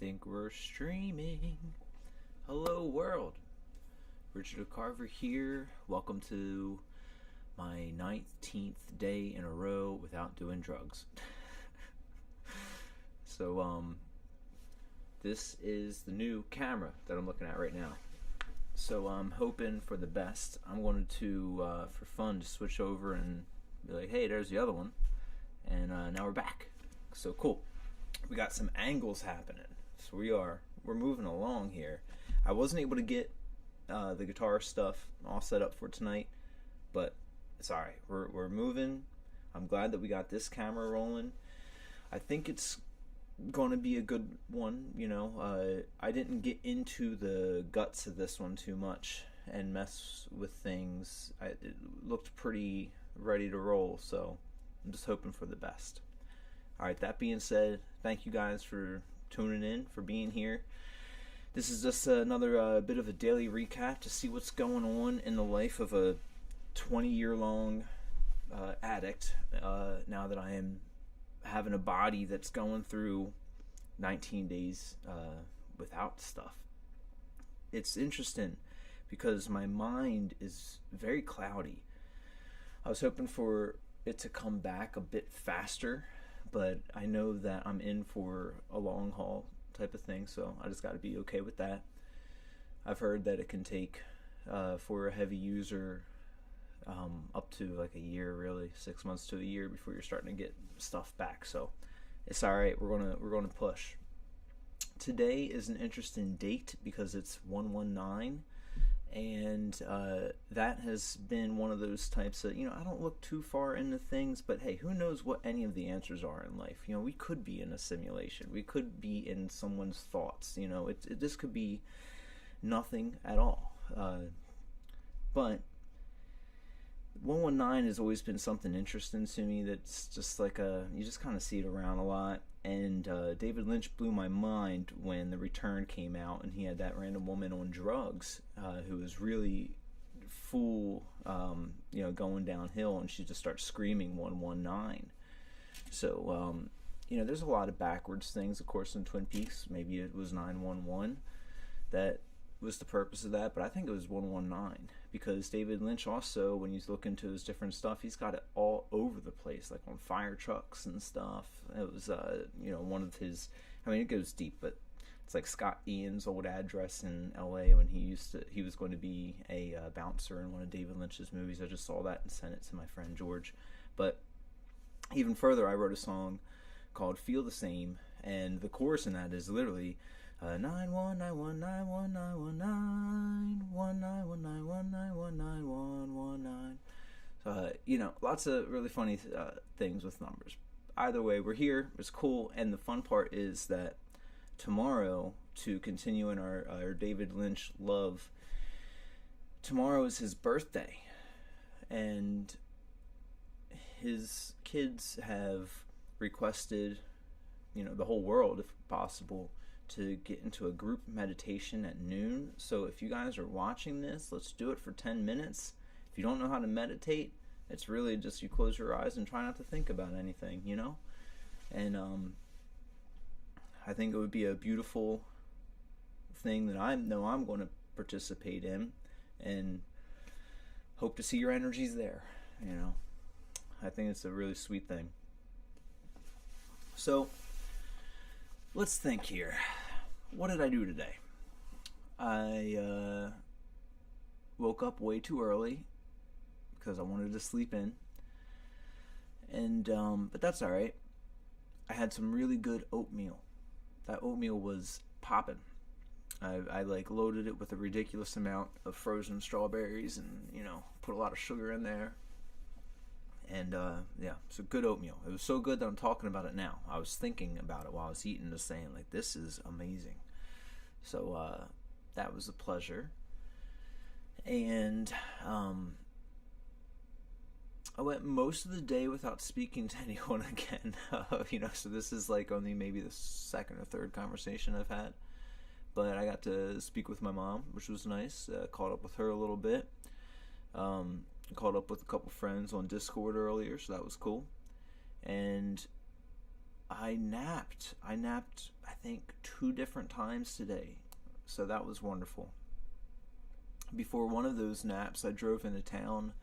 think we're streaming. Hello, world. Richard Carver here. Welcome to my 19th day in a row without doing drugs. So, this is the new camera that I'm looking at right now. So I'm hoping for the best. I'm going to, for fun, to switch over and be like, hey, there's the other one. And now we're back. So cool. We got some angles happening. So we're moving along here. I wasn't able to get the guitar stuff all set up for tonight, but it's alright. We're moving. I'm glad that we got this camera rolling. I think it's going to be a good one. I didn't get into the guts of this one too much and mess with things. It looked pretty ready to roll, so I'm just hoping for the best. Alright, that being said, thank you guys for tuning in, for being here. This is just another bit of a daily recap to see what's going on in the life of a 20-year-long addict, now that I am having a body that's going through 19 days without stuff. It's interesting because my mind is very cloudy. I was hoping for it to come back a bit faster, but I know that I'm in for a long haul type of thing, so I just got to be okay with that. I've heard that it can take, for a heavy user, up to like a year, really 6 months to a year before you're starting to get stuff back. So it's all right. We're gonna push. Today is an interesting date because it's 119. And that has been one of those types of, I don't look too far into things, but hey, who knows what any of the answers are in life? We could be in a simulation. We could be in someone's thoughts. This could be nothing at all. But 119 has always been something interesting to me. That's just like you just kind of see it around a lot. And David Lynch blew my mind when The Return came out, and he had that random woman on drugs who was really full, going downhill, and she just starts screaming 119. So, there's a lot of backwards things, of course, in Twin Peaks. Maybe it was 911 that was the purpose of that, but I think it was 119 because David Lynch also, when you look into his different stuff, he's got it all over the place, like on fire trucks and stuff. It was, one of his, it goes deep, but it's like Scott Ian's old address in LA when he was going to be a bouncer in one of David Lynch's movies. I just saw that and sent it to my friend George. But even further, I wrote a song called Feel the Same, and the chorus in that is literally 9191919191919191919. Lots of really funny things with numbers. Either way, we're here. It's cool, and the fun part is that tomorrow, to continue in our David Lynch love, tomorrow is his birthday, and his kids have requested, the whole world, if possible, to get into a group meditation at noon. So if you guys are watching this, let's do it for 10 minutes. If you don't know how to meditate, it's really just you close your eyes and try not to think about anything, And I think it would be a beautiful thing that I know I'm going to participate in, and hope to see your energies there. I think it's a really sweet thing. So let's think here. What did I do today? I woke up way too early because I wanted to sleep in, and but that's all right. I had some really good oatmeal. That oatmeal was popping. I loaded it with a ridiculous amount of frozen strawberries and put a lot of sugar in there. And it's a good oatmeal. It was so good that I'm talking about it now. I was thinking about it while I was eating, just saying, this is amazing. So that was a pleasure. And I went most of the day without speaking to anyone again. So this is only maybe the second or third conversation I've had. But I got to speak with my mom, which was nice. Caught up with her a little bit. Caught up with a couple friends on Discord earlier, so that was cool. And I napped. I think 2 different times today. So that was wonderful. Before one of those naps, I drove into town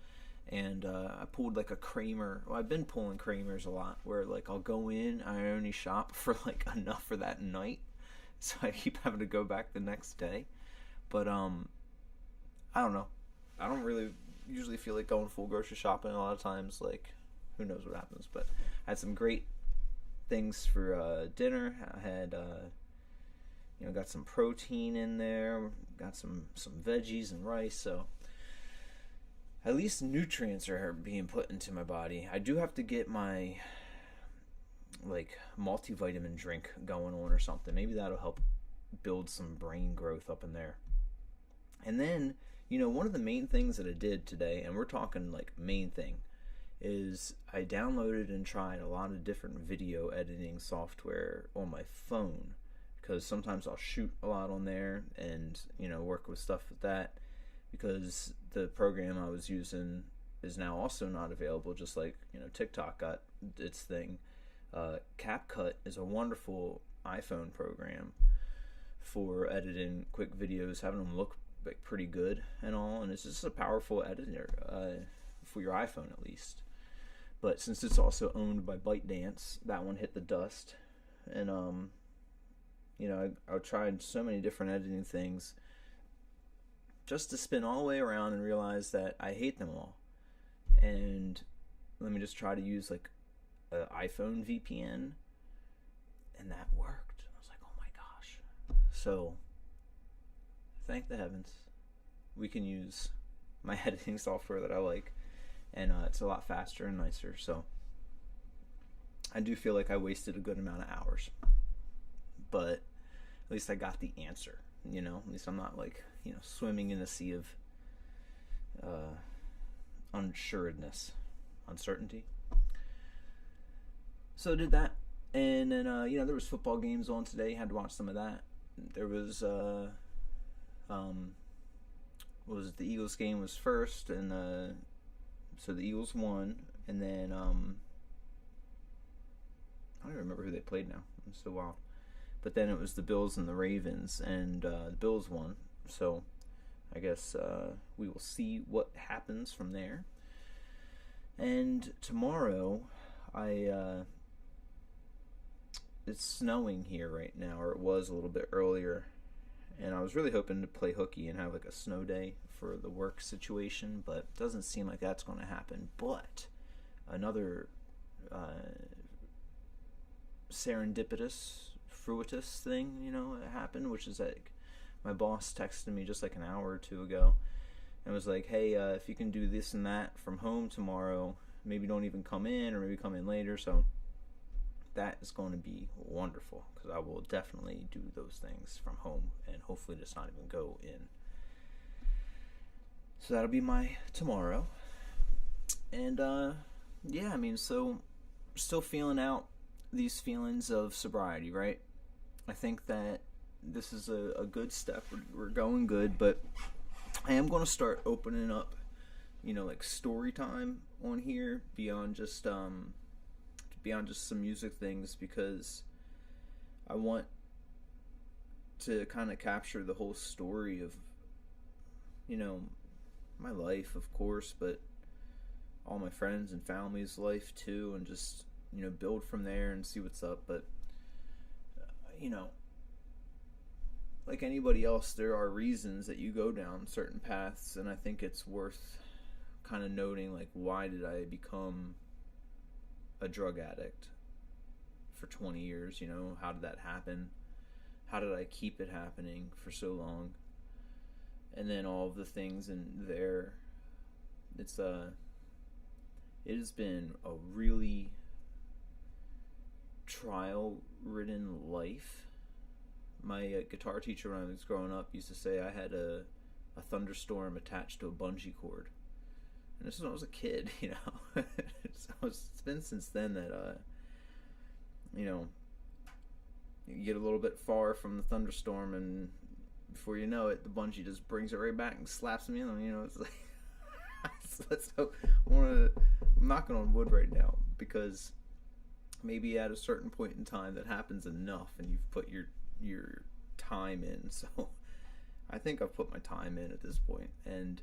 and I pulled like a Kramer. Well, I've been pulling Kramers a lot, where like I'll go in, I only shop for like enough for that night, so I keep having to go back the next day. But I don't know. I don't really usually feel like going full grocery shopping. A lot of times, like, who knows what happens. But I had some great things for dinner. I had got some protein in there, got some veggies and rice, so at least nutrients are being put into my body. I do have to get my like multivitamin drink going on or something. Maybe that'll help build some brain growth up in there. And then, one of the main things that I did today, and we're talking like main thing, is I downloaded and tried a lot of different video editing software on my phone, because sometimes I'll shoot a lot on there and work with stuff with that, because the program I was using is now also not available, just like TikTok got its thing. CapCut is a wonderful iPhone program for editing quick videos, having them look like pretty good and all, and it's just a powerful editor for your iPhone at least. But since it's also owned by ByteDance, that one hit the dust. And I tried so many different editing things just to spin all the way around and realize that I hate them all. And let me just try to use like an iPhone VPN, and that worked. I was like, oh my gosh. So thank the heavens we can use my editing software that I like, and it's a lot faster and nicer. So I do feel like I wasted a good amount of hours, but at least I got the answer. At least I'm not like swimming in a sea of uncertainty. So I did that, and then there was football games on today. Had to watch some of that. There was the Eagles game was first, and so the Eagles won, and then I don't even remember who they played now. I'm so wild. But then it was the Bills and the Ravens, and the Bills won. So I guess we will see what happens from there. And tomorrow, it's snowing here right now, or it was a little bit earlier. And I was really hoping to play hooky and have like a snow day for the work situation, but it doesn't seem like that's going to happen. But another serendipitous, fruitous thing, it happened, which is like my boss texted me just like an hour or two ago and was like, hey, if you can do this and that from home tomorrow, maybe don't even come in, or maybe come in later. So that is going to be wonderful, because I will definitely do those things from home and hopefully just not even go in. So that'll be my tomorrow. And so still feeling out these feelings of sobriety, right? I think that this is a good step. We're going good, but I am going to start opening up, like story time on here beyond just some music things, because I want to kind of capture the whole story of, my life, of course, but all my friends and family's life too, and just, build from there and see what's up. But, like anybody else, there are reasons that you go down certain paths, and I think it's worth kind of noting, like, why did I become a drug addict for 20 years? How did that happen? How did I keep it happening for so long? And then all of the things in there. It has been a really trial-ridden life. My guitar teacher when I was growing up used to say I had a thunderstorm attached to a bungee cord. And this is when I was a kid, So it's been since then that, you get a little bit far from the thunderstorm, and before you know it, the bungee just brings it right back and slaps me in. It's like, so I'm knocking on wood right now, because maybe at a certain point in time that happens enough and you've put your time in. So I think I've put my time in at this point. And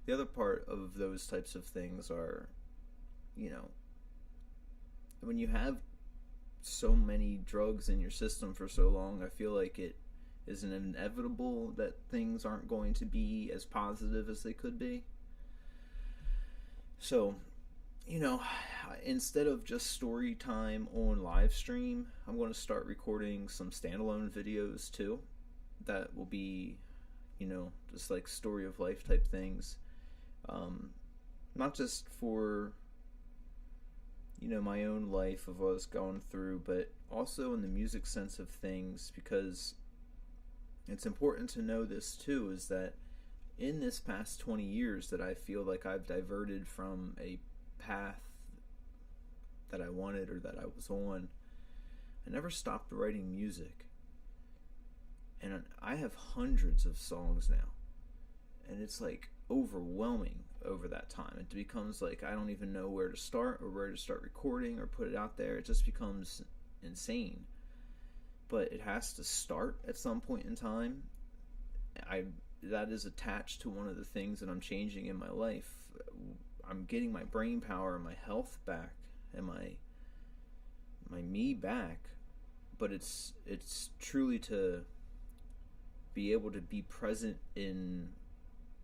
the other part of those types of things are, you know, when you have so many drugs in your system for so long, I feel like it is inevitable that things aren't going to be as positive as they could be. So, you know, instead of just story time on live stream, I'm going to start recording some standalone videos too that will be, you know, just like story of life type things. Not just for, you know, my own life of what I was going through, but also in the music sense of things, because it's important to know this too, is that in this past 20 years that I feel like I've diverted from a path that I wanted or that I was on, I never stopped writing music. And I have hundreds of songs now. And it's like overwhelming over that time. It becomes like I don't even know where to start or where to start recording or put it out there. It just becomes insane. But it has to start at some point in time. That is attached to one of the things that I'm changing in my life. I'm getting my brain power and my health back and my me back, but it's truly to be able to be present in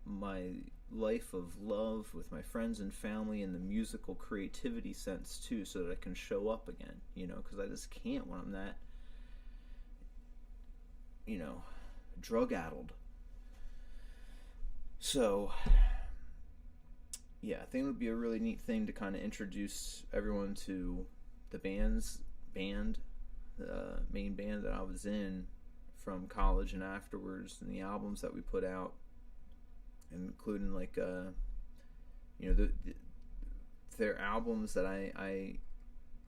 my life of love with my friends and family and the musical creativity sense too, so that I can show up again, you know, because I just can't when I'm that, you know, drug-addled. So, yeah, I think it would be a really neat thing to kind of introduce everyone to the main band that I was in from college and afterwards, and the albums that we put out, including like, you know, their albums that I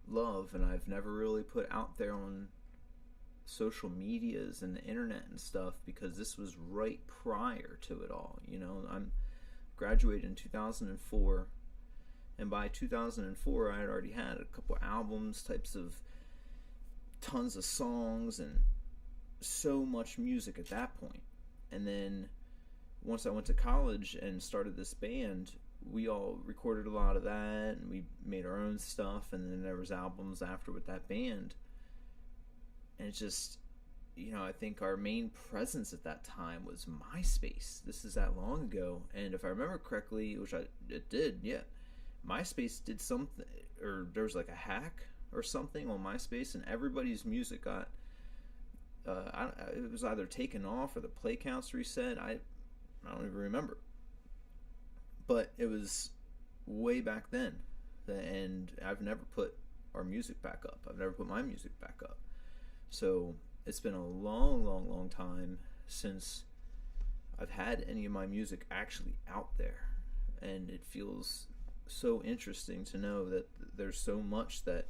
love and I've never really put out there on social medias and the internet and stuff, because this was right prior to it all. You know, I'm graduated in 2004, and by 2004 I had already had a couple albums, types of tons of songs, and so much music at that point. And then once I went to college and started this band, we all recorded a lot of that and we made our own stuff, and then there was albums after with that band. And it's just, you know, I think our main presence at that time was MySpace. This is that long ago. And if I remember correctly, which it did, yeah, MySpace did something, or there was like a hack or something on MySpace, and everybody's music got, it was either taken off or the play counts reset. I don't even remember. But it was way back then. And I've never put our music back up. I've never put my music back up. So it's been a long, long, long time since I've had any of my music actually out there. And it feels so interesting to know that there's so much that,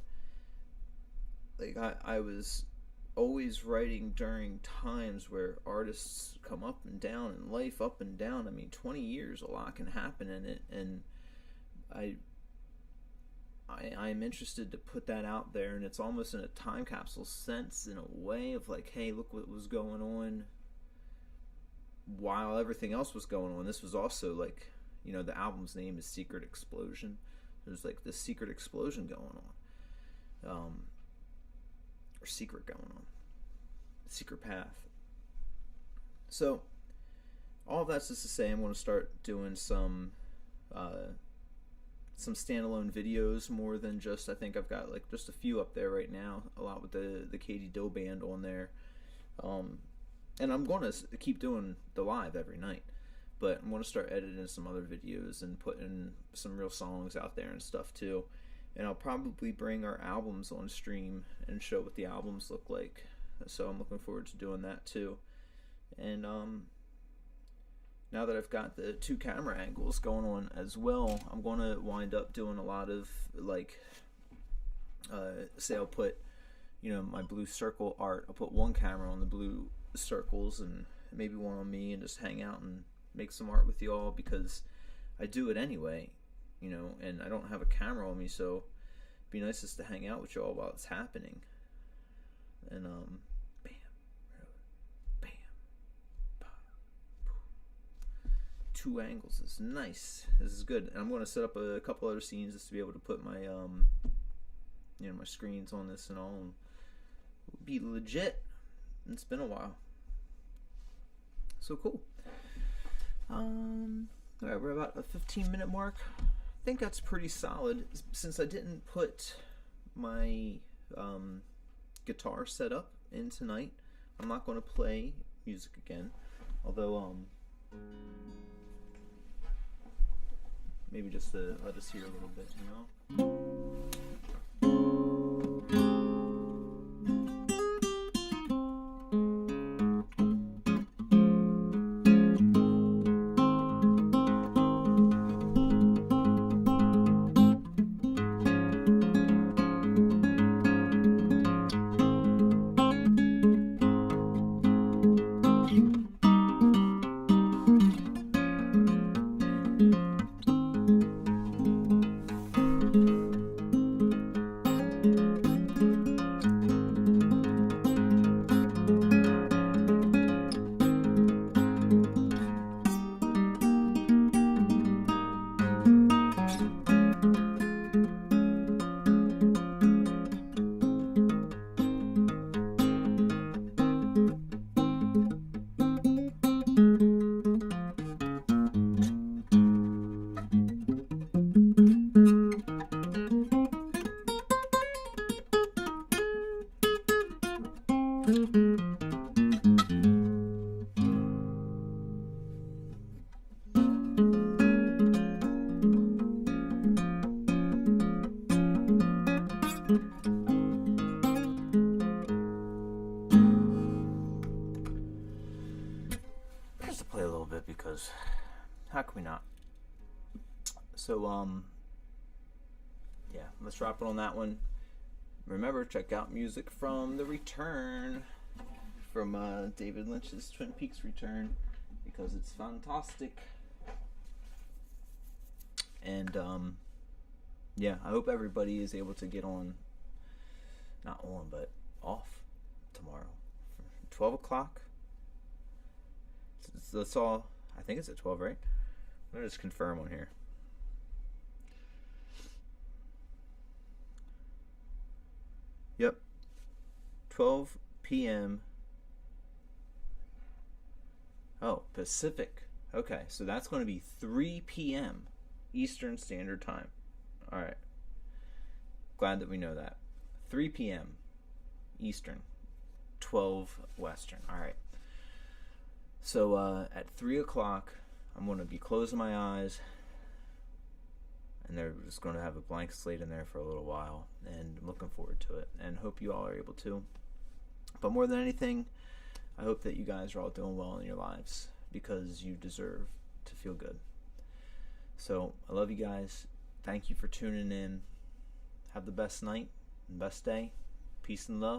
like, I was always writing during times where artists come up and down and life up and down. I mean, 20 years, a lot can happen in it. And I'm interested to put that out there, and it's almost in a time capsule sense, in a way of like, hey, look what was going on while everything else was going on. This was also like, you know, the album's name is Secret Explosion. There's like this secret explosion going on, or secret going on, secret path. So all of that's just to say, I'm going to start doing some standalone videos more than just, I think I've got like just a few up there right now, a lot with the Katie Doe band on there. And I'm going to keep doing the live every night, but I'm going to start editing some other videos and putting some real songs out there and stuff too. And I'll probably bring our albums on stream and show what the albums look like. So I'm looking forward to doing that too. And now that I've got the 2 camera angles going on as well, I'm going to wind up doing a lot of, like, say I'll put, you know, my blue circle art. I'll put one camera on the blue circles and maybe one on me, and just hang out and make some art with y'all, because I do it anyway, you know, and I don't have a camera on me, so be nice just to hang out with y'all while it's happening. And bam, bam, bam. 2 angles is nice. This is good. And I'm going to set up a couple other scenes just to be able to put my my screens on this and all, and be legit. It's been a while. So cool. Alright, we're about a 15-minute mark. I think that's pretty solid. Since I didn't put my guitar setup in tonight, I'm not going to play music again. Although, maybe just to let us hear a little bit, you know? Just to play a little bit, because how can we not? So yeah, let's wrap it on that one. Remember, check out music from The Return, from David Lynch's Twin Peaks Return, because it's fantastic. And yeah, I hope everybody is able to get on, not on, but off tomorrow. 12 o'clock. That's all. I think it's at 12, right? Let me just confirm on here. Yep. 12 p.m. Oh, Pacific. Okay, so that's going to be 3 p.m. Eastern Standard Time. All right. Glad that we know that. 3 p.m. Eastern. 12 Western. All right. So at 3 o'clock, I'm going to be closing my eyes, and they're just going to have a blank slate in there for a little while, and I'm looking forward to it, and hope you all are able to. But more than anything, I hope that you guys are all doing well in your lives, because you deserve to feel good. So I love you guys. Thank you for tuning in. Have the best night and best day. Peace and love.